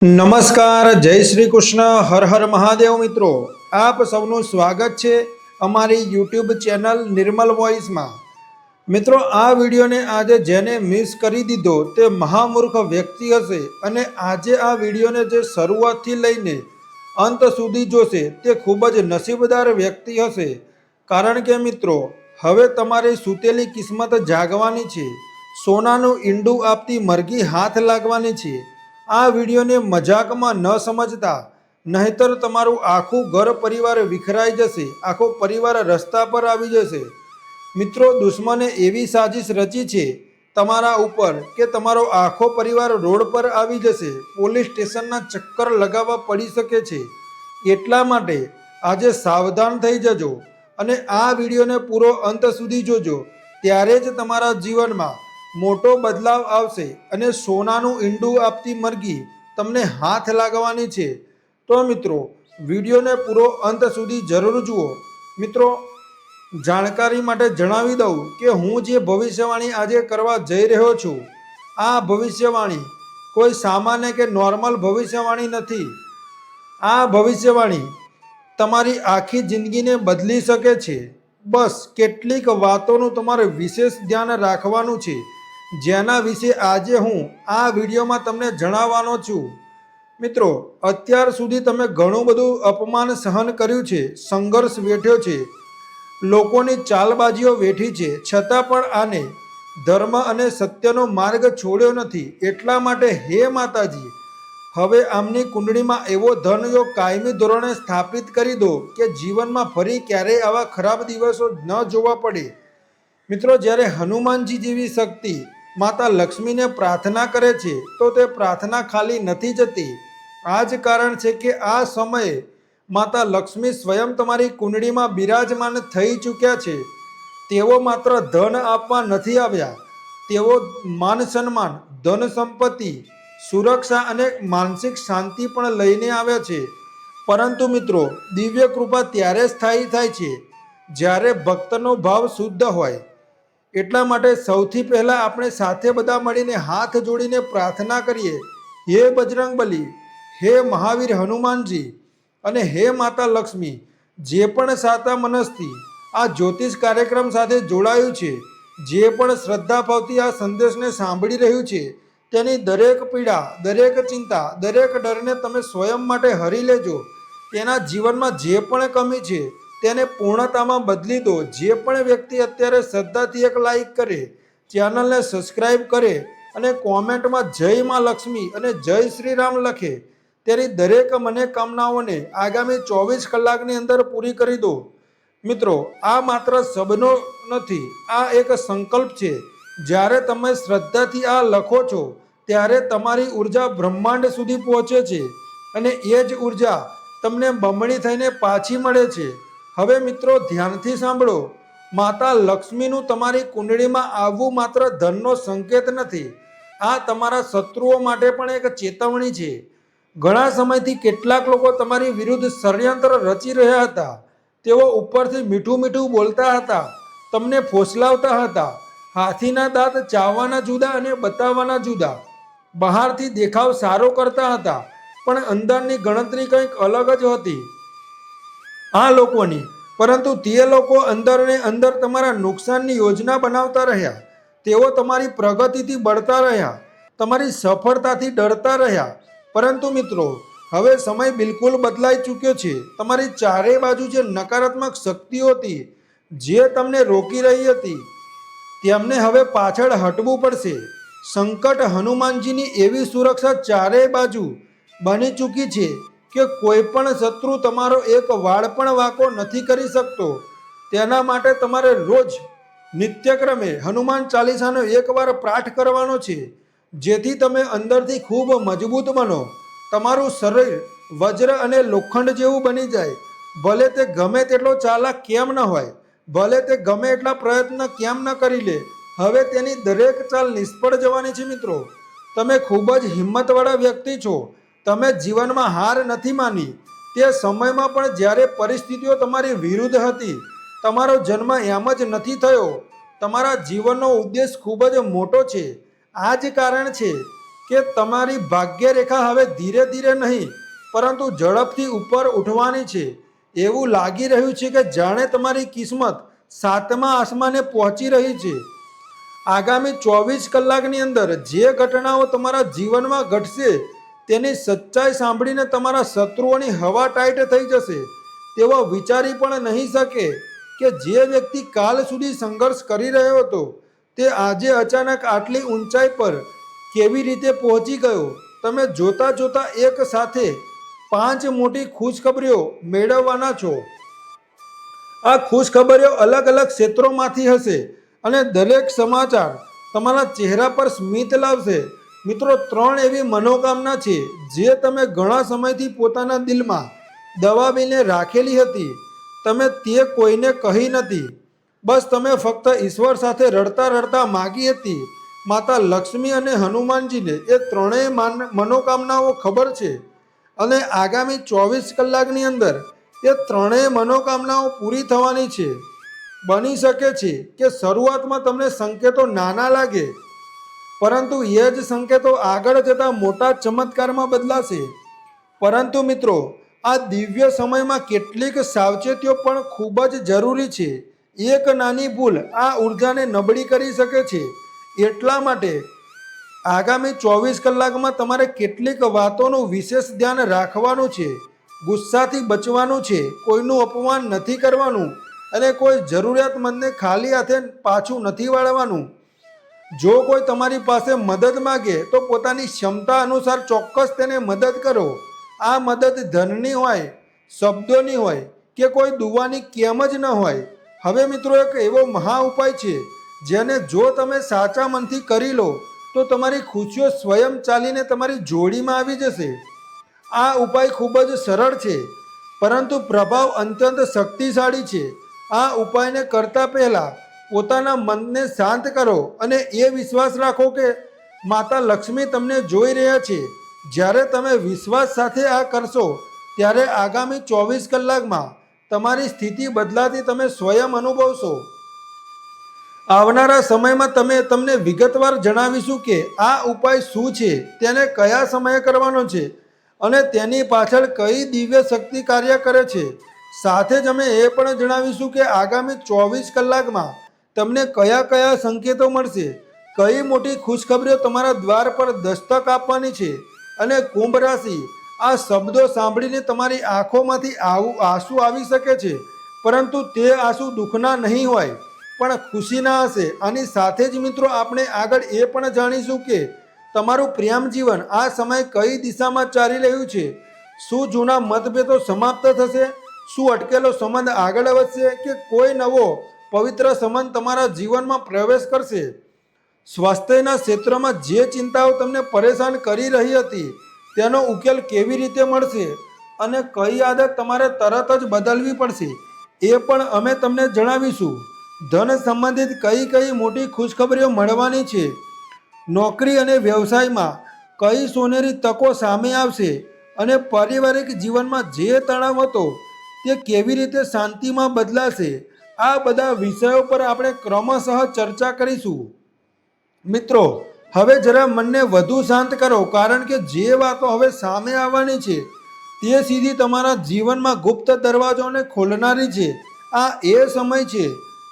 નમસ્કાર, જય શ્રી કૃષ્ણ, હર હર મહાદેવ મિત્રો. આપ સૌનું સ્વાગત છે અમારી યુટ્યુબ ચેનલ નિર્મલ વોઇસમાં. મિત્રો, આ વિડીયોને આજે જેને મિસ કરી દીધો તે મહામૂર્ખ વ્યક્તિ હશે અને આજે આ વિડીયોને જે શરૂઆતથી લઈને અંત સુધી જોશે તે ખૂબ જ નસીબદાર વ્યક્તિ હશે. કારણ કે મિત્રો, હવે તમારી સૂતેલી કિસ્મત જાગવાની છે. સોનાનું ઈંડું આપતી મરઘી હાથ લાગવાની છે. આ વિડીયોને મજાકમાં ન સમજતા, નહીતર તમારું આખું ઘર પરિવાર વિખરાઈ જશે, આખો પરિવાર રસ્તા પર આવી જશે. મિત્રો, દુશ્મને એવી સાજિશ રચી છે તમારા ઉપર કે તમારો આખો પરિવાર રોડ પર આવી જશે, પોલીસ સ્ટેશનના ચક્કર લગાવવા પડી શકે છે. એટલા માટે આજે સાવધાન થઈ જજો અને આ વિડીયોને પૂરો અંત સુધી જોજો. ત્યારે જ તમારા જીવનમાં મોટો બદલાવ આવશે અને સોનાનું ઈંડું આપતી મરઘી તમને હાથ લાગવાની છે. તો મિત્રો, વિડીયોને પૂરો અંત સુધી જરૂર જુઓ. મિત્રો, જાણકારી માટે જણાવી દઉં કે હું જે ભવિષ્યવાણી આજે કરવા જઈ રહ્યો છું, આ ભવિષ્યવાણી કોઈ સામાન્ય કે નોર્મલ ભવિષ્યવાણી નથી. આ ભવિષ્યવાણી તમારી આખી જિંદગીને બદલી શકે છે. બસ કેટલીક વાતોનું તમારે વિશેષ ધ્યાન રાખવાનું છે, જેના વિશે આજે હું આ વિડીયોમાં તમને જણાવવાનો છું. મિત્રો, અત્યાર સુધી તમે ઘણું બધું અપમાન સહન કર્યું છે, સંઘર્ષ વેઠ્યો છે, લોકોની ચાલબાજીઓ વેઠી છે, છતાં પણ આને ધર્મ અને સત્યનો માર્ગ છોડ્યો નથી. એટલા માટે હે માતાજી, હવે આમની કુંડળીમાં એવો ધનયોગ કાયમી ધોરણે સ્થાપિત કરી દો કે જીવનમાં ફરી ક્યારેય આવા ખરાબ દિવસો ન જોવા પડે. મિત્રો, જ્યારે હનુમાનજી જેવી શક્તિ માતા લક્ષ્મીને પ્રાર્થના કરે છે તો તે પ્રાર્થના ખાલી નથી જતી. આ જ કારણ છે કે આ સમયે માતા લક્ષ્મી સ્વયં તમારી કુંડળીમાં બિરાજમાન થઈ ચૂક્યા છે. તેઓ માત્ર ધન આપવા નથી આવ્યા, તેઓ માન સન્માન, ધન સંપત્તિ, સુરક્ષા અને માનસિક શાંતિ પણ લઈને આવ્યા છે. પરંતુ મિત્રો, દિવ્ય કૃપા ત્યારે સ્થાયી થાય છે જ્યારે ભક્તનો ભાવ શુદ્ધ હોય. એટલા માટે સૌથી પહેલાં આપણે સાથે બધા મળીને હાથ જોડીને પ્રાર્થના કરીએ, હે બજરંગબલી, હે મહાવીર હનુમાનજી અને હે માતા લક્ષ્મી, જે પણ સાતા મનસથી આ જ્યોતિષ કાર્યક્રમ સાથે જોડાયું છે, જે પણ શ્રદ્ધાભાવથી આ સંદેશને સાંભળી રહ્યું છે, તેની દરેક પીડા, દરેક ચિંતા, દરેક ડરને તમે સ્વયં માટે હરી લેજો. તેના જીવનમાં જે પણ કમી છે તેને પૂર્ણતામાં બદલી દો. જે પણ વ્યક્તિ અત્યારે શ્રદ્ધાથી એક લાઈક કરે, ચેનલને સબસ્ક્રાઈબ કરે અને કોમેન્ટમાં જય માં લક્ષ્મી અને જય શ્રી રામ લખે, તેની દરેક મનોકામનાઓને આગામી 24 કલાકની અંદર પૂરી કરી દો. મિત્રો, આ માત્ર શબ્દો નથી, આ એક સંકલ્પ છે. જ્યારે તમે શ્રદ્ધાથી આ લખો છો ત્યારે તમારી ઉર્જા બ્રહ્માંડ સુધી પહોંચે છે અને એ જ ઉર્જા તમને બમણી થઈને પાછી મળે છે. હવે મિત્રો, ધ્યાનથી સાંભળો. માતા લક્ષ્મીનું તમારી કુંડળીમાં આવવું માત્ર ધનનો સંકેત નથી, આ તમારા શત્રુઓ માટે પણ એક ચેતવણી છે. ઘણા સમયથી કેટલાક લોકો તમારી વિરુદ્ધ ષડયંત્ર રચી રહ્યા હતા. તેઓ ઉપરથી મીઠું મીઠું બોલતા હતા, તમને ફોસલાવતા હતા. હાથીના દાંત ચાવવાના જુદા અને બતાવવાના જુદા. બહારથી દેખાવ સારો કરતા હતા પણ અંદરની ગણતરી કંઈક અલગ જ હતી આ લોકોની. પરંતુ તે લોકો અંદર ને અંદર તમારા નુકસાનની યોજના બનાવતા રહ્યા. તેઓ તમારી પ્રગતિથી બળતા રહ્યા, તમારી સફળતાથી ડરતા રહ્યા. પરંતુ મિત્રો, હવે સમય બિલકુલ બદલાઈ ચૂક્યો છે. તમારી ચારે બાજુ જે નકારાત્મક શક્તિઓ હતી, જે તમને રોકી રહી હતી, તેમને હવે પાછળ હટવું પડશે. સંકટ હનુમાનજીની એવી સુરક્ષા ચારે બાજુ બની ચૂકી છે કે કોઈ પણ શત્રુ તમારો એક વાળ પણ વાંકો નથી કરી શકતો. તેના માટે તમારે રોજ નિત્યક્રમે હનુમાન ચાલીસાનો એકવાર પાઠ કરવાનો છે, જેથી તમે અંદરથી ખૂબ મજબૂત બનો. તમારું શરીર વજ્ર અને લોખંડ જેવું બની જાય. ભલે તે ગમે તેટલો ચાલાક કેમ ન હોય, ભલે તે ગમે એટલા પ્રયત્ન કેમ ન કરી લે, હવે તેની દરેક ચાલ નિષ્ફળ જવાની છે. મિત્રો, તમે ખૂબ જ હિંમતવાળા વ્યક્તિ છો. તમે જીવનમાં હાર નથી માની. તે સમયમાં પણ જ્યારે પરિસ્થિતિઓ તમારી વિરુદ્ધ હતી, તમારો જન્મ એમ જ નથી થયો. તમારા જીવનનો ઉદ્દેશ ખૂબ જ મોટો છે. આ જ કારણ છે કે તમારી ભાગ્ય રેખા હવે ધીરે ધીરે નહીં પરંતુ ઝડપથી ઉપર ઉઠવાની છે. એવું લાગી રહ્યું છે કે જાણે તમારી કિસ્મત સાતમા આસમાને પહોંચી રહી છે. આગામી 24 કલાકની અંદર જે ઘટનાઓ તમારા જીવનમાં ઘટશે તેની સચ્ચાઈ સાંભળીને તમારા શત્રુઓની હવા ટાઈટ થઈ જશે. તેઓ વિચારી પણ નહીં શકે કે જે વ્યક્તિ કાલ સુધી સંઘર્ષ કરી રહ્યો હતો તે આજે અચાનક આટલી ઊંચાઈ પર કેવી રીતે પહોંચી ગયો. તમે જોતા જોતા એક સાથે 5 મોટી ખુશખબરીઓ મેળવવાના છો. આ ખુશખબરીઓ અલગ અલગ ક્ષેત્રોમાંથી હશે અને દરેક સમાચાર તમારા ચહેરા પર સ્મિત લાવશે. મિત્રો, 3 એવી મનોકામના છે જે તમે ઘણા સમયથી પોતાના દિલમાં દબાવીને રાખેલી હતી. તમે તે કોઈને કહી નથી. બસ તમે ફક્ત ઈશ્વર સાથે રડતા રડતા માગી હતી. માતા લક્ષ્મી અને હનુમાનજીને એ ત્રણેય મનોકામનાઓ ખબર છે અને આગામી 24 કલાકની અંદર એ ત્રણેય મનોકામનાઓ પૂરી થવાની છે. બની શકે છે કે શરૂઆતમાં તમને સંકેતો નાના લાગે, પરંતુ એ જ સંકેતો આગળ જતા મોટા ચમત્કારમાં બદલાશે. પરંતુ મિત્રો, આ દિવ્ય સમયમાં કેટલીક સાવચેતીઓ પણ ખૂબ જ જરૂરી છે. એક નાની ભૂલ આ ઉર્જાને નબળી કરી શકે છે. એટલા માટે આગામી 24 કલાકમાં તમારે કેટલીક વાતોનું વિશેષ ધ્યાન રાખવાનું છે. ગુસ્સાથી બચવાનું છે, કોઈનું અપમાન નથી કરવાનું અને કોઈ જરૂરિયાતમંદને ખાલી હાથે પાછું નથી વાળવાનું. જો કોઈ તમારી પાસે મદદ માગે તો પોતાની ક્ષમતા અનુસાર ચોક્કસ તેને મદદ કરો. આ મદદ ધનની હોય, શબ્દોની હોય કે કોઈ દુવાની કેમ જ ન હોય. હવે મિત્રો, એક એવો મહા ઉપાય છે જેને જો તમે સાચા મનથી કરી લો તો તમારી ખુશીઓ સ્વયં ચાલીને તમારી જોડીમાં આવી જશે. આ ઉપાય ખૂબ જ સરળ છે પરંતુ પ્રભાવ અત્યંત શક્તિશાળી છે. આ ઉપાયને કરતા પહેલાં પોતાના મનને શાંત કરો અને એ વિશ્વાસ રાખો કે માતા લક્ષ્મી તમને જોઈ રહ્યા છે. જ્યારે તમે વિશ્વાસ સાથે આ કરશો ત્યારે આગામી 24 કલાકમાં તમારી સ્થિતિ બદલાતી તમે સ્વયં અનુભવશો. આવનારા સમયમાં તમને વિગતવાર જણાવીશું કે આ ઉપાય શું છે, તેને કયા સમયે કરવાનો છે અને તેની પાછળ કઈ દિવ્ય શક્તિ કાર્ય કરે છે. સાથે જ અમે એ પણ જણાવીશું કે આગામી 24 કલાકમાં તમને કયા કયા સંકેતો મળશે, કઈ મોટી ખુશખબરીઓ તમારા દ્વાર પર દસ્તક આપવાની છે. અને કુંભ રાશિ, આ શબ્દો સાંભળીને તમારી આંખોમાંથી આંસુ આવી શકે છે, પરંતુ તે આંસુ દુઃખના નહીં હોય પણ ખુશીના હશે. આની સાથે જ મિત્રો, આપણે આગળ એ પણ જાણીશું કે તમારું પ્રેમ જીવન આ સમયે કઈ દિશામાં ચાલી રહ્યું છે. શું જૂના મતભેદો સમાપ્ત થશે? શું અટકેલો સંબંધ આગળ વધશે કે કોઈ નવો પવિત્ર સંબંધ તમારા જીવનમાં પ્રવેશ કરશે? સ્વાસ્થ્યના ક્ષેત્રમાં જે ચિંતાઓ તમને પરેશાન કરી રહી હતી તેનો ઉકેલ કેવી રીતે મળશે અને કઈ આદત તમારે તરત જ બદલવી પડશે એ પણ અમે તમને જણાવીશું. ધન સંબંધિત કઈ કઈ મોટી ખુશખબરીઓ મળવાની છે, નોકરી અને વ્યવસાયમાં કઈ સોનેરી તકો સામે આવશે અને પારિવારિક જીવનમાં જે તણાવ હતો તે કેવી રીતે શાંતિમાં બદલાશે. આ બધા વિષયો પર આપણે ક્રમશઃ ચર્ચા કરીશું. મિત્રો, હવે જરા મનને વધુ શાંત કરો, કારણ કે જે વાતો હવે સામે આવવાની છે તે સીધી તમારા જીવનમાં ગુપ્ત દરવાજોને ખોલનારી છે. આ એ સમય છે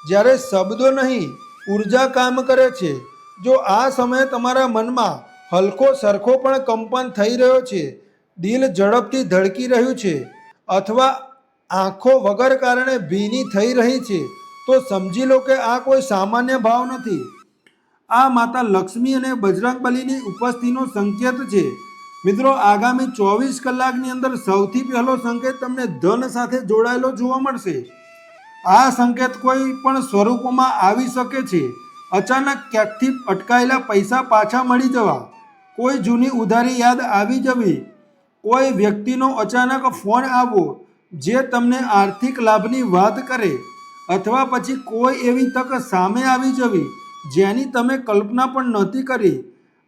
જ્યારે શબ્દો નહીં, ઉર્જા કામ કરે છે. જો આ સમયે તમારા મનમાં હલકો સરખો પણ કંપન થઈ રહ્યો છે, દિલ ઝડપથી ધડકી રહ્યું છે અથવા આંખો વગર કારણે ભીની થઈ રહી છે, તો સમજી લો કે આ કોઈ સામાન્ય ભાવ નથી. આ માતા લક્ષ્મી અને બજરંગબલીની ઉપસ્થિતિનો સંકેત છે. મિત્રો, આગામી 24 કલાકની અંદર સૌથી પહેલો સંકેત તમને ધન સાથે જોડાયેલો જોવા મળશે. આ સંકેત કોઈ પણ સ્વરૂપમાં આવી શકે છે. અચાનક ક્યાંકથી અટકાયેલા પૈસા પાછા મળી જવા, કોઈ જૂની ઉધારી યાદ આવી જવી, કોઈ વ્યક્તિનો અચાનક ફોન આવવો જે તમને આર્થિક લાભની વાત કરે, અથવા પછી કોઈ એવી તક સામે આવી જવી જેની તમે કલ્પના પણ નહોતી કરી.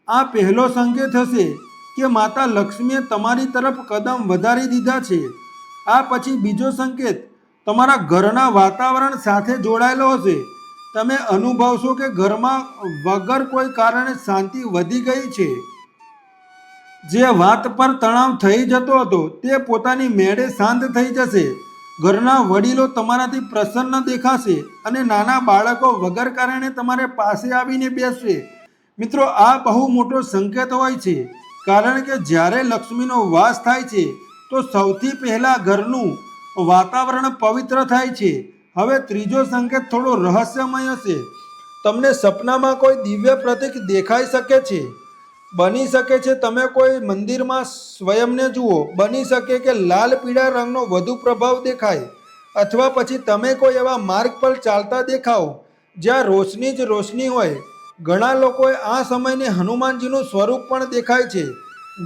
આ પહેલો સંકેત હશે કે માતા લક્ષ્મીએ તમારી તરફ કદમ વધારી દીધા છે. આ પછી બીજો સંકેત તમારા ઘરના વાતાવરણ સાથે જોડાયેલો હશે. તમે અનુભવશો કે ઘરમાં વગર કોઈ કારણે શાંતિ વધી ગઈ છે. જે વાત પર તણાવ થઈ જતો હતો તે પોતાની મેળે શાંત થઈ જશે. ઘરના વડીલો તમારાથી પ્રસન્ન દેખાશે અને નાના બાળકો વગર કારણે તમારે પાસે આવીને બેસશે. મિત્રો, આ બહુ મોટો સંકેત હોય છે, કારણ કે જ્યારે લક્ષ્મીનો વાસ થાય છે તો સૌથી પહેલાં ઘરનું વાતાવરણ પવિત્ર થાય છે. હવે ત્રીજો સંકેત થોડો રહસ્યમય હશે. તમને સપનામાં કોઈ દિવ્ય પ્રતીક દેખાઈ શકે છે. બની શકે છે તમે કોઈ મંદિરમાં સ્વયંને જુઓ, બની શકે કે લાલ પીળા રંગનો વધુ પ્રભાવ દેખાય, અથવા પછી તમે કોઈ એવા માર્ગ પર ચાલતા દેખાઓ જ્યાં રોશની જ રોશની હોય. ઘણા લોકોએ આ સમયને હનુમાનજીનું સ્વરૂપ પણ દેખાય છે.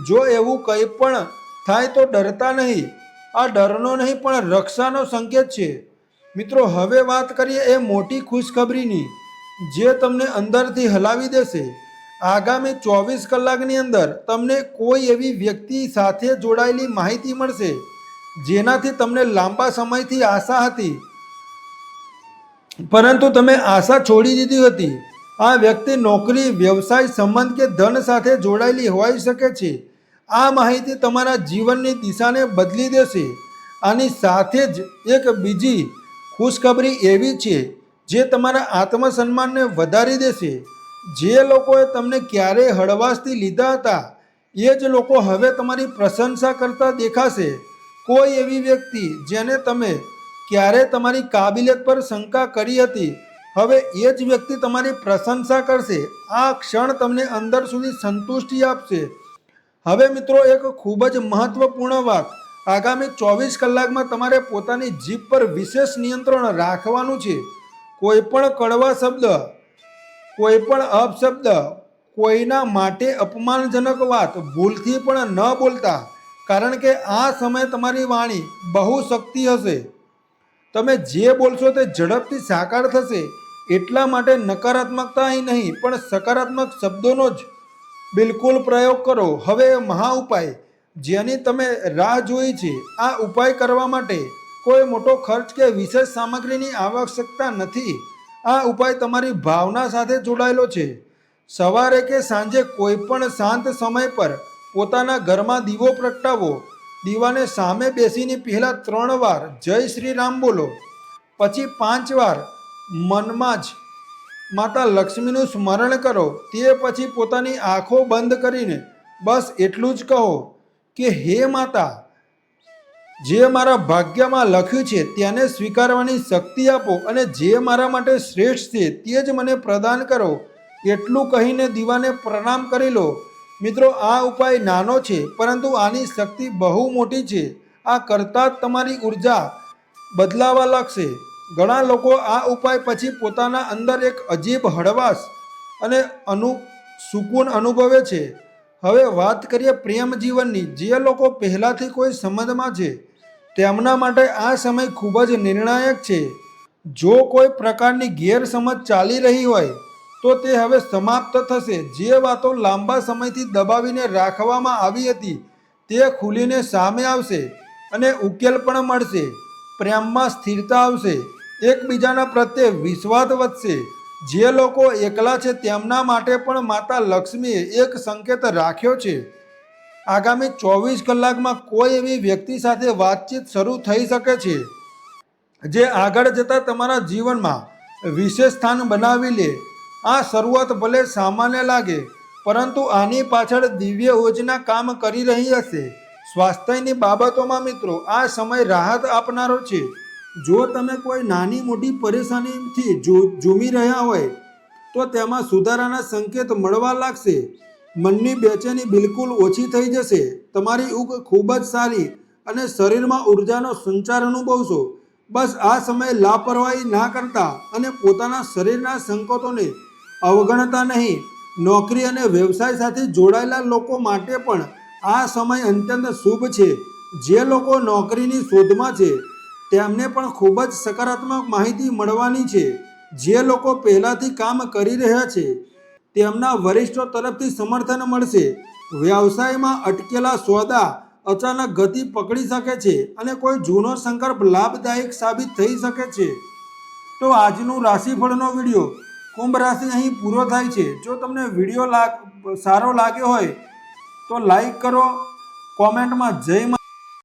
જો એવું કંઈ પણ થાય તો ડરતા નહીં. આ ડરનો નહીં પણ રક્ષાનો સંકેત છે. મિત્રો, હવે વાત કરીએ એ મોટી ખુશખબરીની જે તમને અંદરથી હલાવી દેશે. આગામી 24 કલાકની અંદર તમને કોઈ એવી વ્યક્તિ સાથે જોડાયેલી માહિતી મળશે જેનાથી તમને લાંબા સમયથી આશા હતી, પરંતુ તમે આશા છોડી દીધી હતી. આ વ્યક્તિ નોકરી, વ્યવસાય, સંબંધ કે ધન સાથે જોડાયેલી હોઈ શકે છે. આ માહિતી તમારા જીવનની દિશાને બદલી દેશે. આની સાથે જ એક બીજી ખુશખબરી એવી છે જે તમારા આત્મસન્માનને વધારી દેશે. જે લોકોએ તમને ક્યારેય હળવાશથી લીધા હતા એ જ લોકો હવે તમારી પ્રશંસા કરતા દેખાશે. કોઈ એવી વ્યક્તિ જેને તમે ક્યારેય તમારી કાબિલિયત પર શંકા કરી હતી, હવે એ જ વ્યક્તિ તમારી પ્રશંસા કરશે. આ ક્ષણ તમને અંદર સુધી સંતુષ્ટિ આપશે. હવે મિત્રો, એક ખૂબ જ મહત્વપૂર્ણ વાત, આગામી 24 કલાકમાં તમારે પોતાની જીભ પર વિશેષ નિયંત્રણ રાખવાનું છે. કોઈ પણ કડવા શબ્દ, કોઈ પણ અપશબ્દ, કોઈના માટે અપમાનજનક વાત ભૂલથી પણ ન બોલતા, કારણ કે આ સમયે તમારી વાણી બહુ શક્તિ હશે. તમે જે બોલશો તે ઝડપથી સાકાર થશે. એટલા માટે નકારાત્મકતા નહીં પણ સકારાત્મક શબ્દોનો જ બિલકુલ પ્રયોગ કરો. હવે મહા ઉપાય જેની તમે રાહ જોઈ છે, આ ઉપાય કરવા માટે કોઈ મોટો ખર્ચ કે વિશેષ સામગ્રીની આવશ્યકતા નથી. આ ઉપાય તમારી ભાવના સાથે જોડાયેલો છે. સવારે કે સાંજે કોઈ પણ શાંત સમય પર પોતાના ઘરમાં દીવો પ્રગટાવો. દીવાને સામે બેસીને પહેલા 3 વાર જય શ્રી રામ બોલો. પછી 5 વાર મનમાં જ માતા લક્ષ્મીનું સ્મરણ કરો. તે પછી પોતાની આંખો બંધ કરીને બસ એટલું જ કહો કે હે માતા, જે મારા ભાગ્યમાં લખ્યું છે તેને સ્વીકારવાની શક્તિ આપો અને જે મારા માટે શ્રેષ્ઠ છે તે જ મને પ્રદાન કરો. એટલું કહીને દીવાને પ્રણામ કરી લો. મિત્રો, આ ઉપાય નાનો છે, પરંતુ આની શક્તિ બહુ મોટી છે. આ કરતાં જ તમારી ઉર્જા બદલાવા લાગશે. ઘણા લોકો આ ઉપાય પછી પોતાના અંદર એક અજીબ હળવાશ અને સુકૂન અનુભવે છે. હવે વાત કરીએ પ્રેમ જીવનની. જે લોકો પહેલાંથી કોઈ સંબંધમાં છે તેમના માટે આ સમય ખૂબ જ નિર્ણાયક છે. જો કોઈ પ્રકારની ગેરસમજ ચાલી રહી હોય તો તે હવે સમાપ્ત થશે. જે વાતો લાંબા સમયથી દબાવીને રાખવામાં આવી હતી તે ખુલીને સામે આવશે અને ઉકેલ પણ મળશે. પ્રેમમાં સ્થિરતા આવશે. એકબીજાના પ્રત્યે વિશ્વાસ વધશે. જે લોકો એકલા છે તેમના માટે પણ માતા લક્ષ્મીએ એક સંકેત રાખ્યો છે. આગામી 24 કલાકમાં કોઈ એવી વ્યક્તિ સાથે વાતચીત શરૂ થઈ શકે છે જે આગળ જતાં તમારા જીવનમાં વિશેષ સ્થાન બનાવી લે. આ શરૂઆત ભલે સામાન્ય લાગે, પરંતુ આની પાછળ દિવ્ય યોજના કામ કરી રહી હશે. સ્વાસ્થ્યની બાબતોમાં મિત્રો, આ સમય રાહત આપનારો છે. જો તમે કોઈ નાની મોટી પરેશાનીથી ઝૂમી રહ્યા હોય તો તેમાં સુધારાના સંકેત મળવા લાગશે. મનની બેચેની બિલકુલ ઓછી થઈ જશે. તમારી ઊંઘ ખૂબ જ સારી અને શરીરમાં ઉર્જાનો સંચાર અનુભવશો. બસ આ સમયે લાપરવાહી ના કરતા અને પોતાના શરીરના સંકેતોને અવગણતા નહીં. નોકરી અને વ્યવસાય સાથે જોડાયેલા લોકો માટે પણ આ સમય અત્યંત શુભ છે. જે લોકો નોકરીની શોધમાં છે તેમને પણ ખૂબ જ સકારાત્મક માહિતી મળવાની છે. જે લોકો પહેલાંથી કામ કરી રહ્યા છે તેમના વરિષ્ઠો તરફથી સમર્થન મળશે. વ્યવસાયમાં અટકેલા સોદા અચાનક ગતિ પકડી શકે છે અને કોઈ જૂનો સંકલ્પ લાભદાયક સાબિત થઈ શકે છે. તો આજનું રાશિફળનો વિડીયો કુંભ રાશિ અહીં પૂરો થાય છે. જો તમને વિડીયો સારો લાગ્યો હોય તો લાઈક કરો, કોમેન્ટમાં જય મા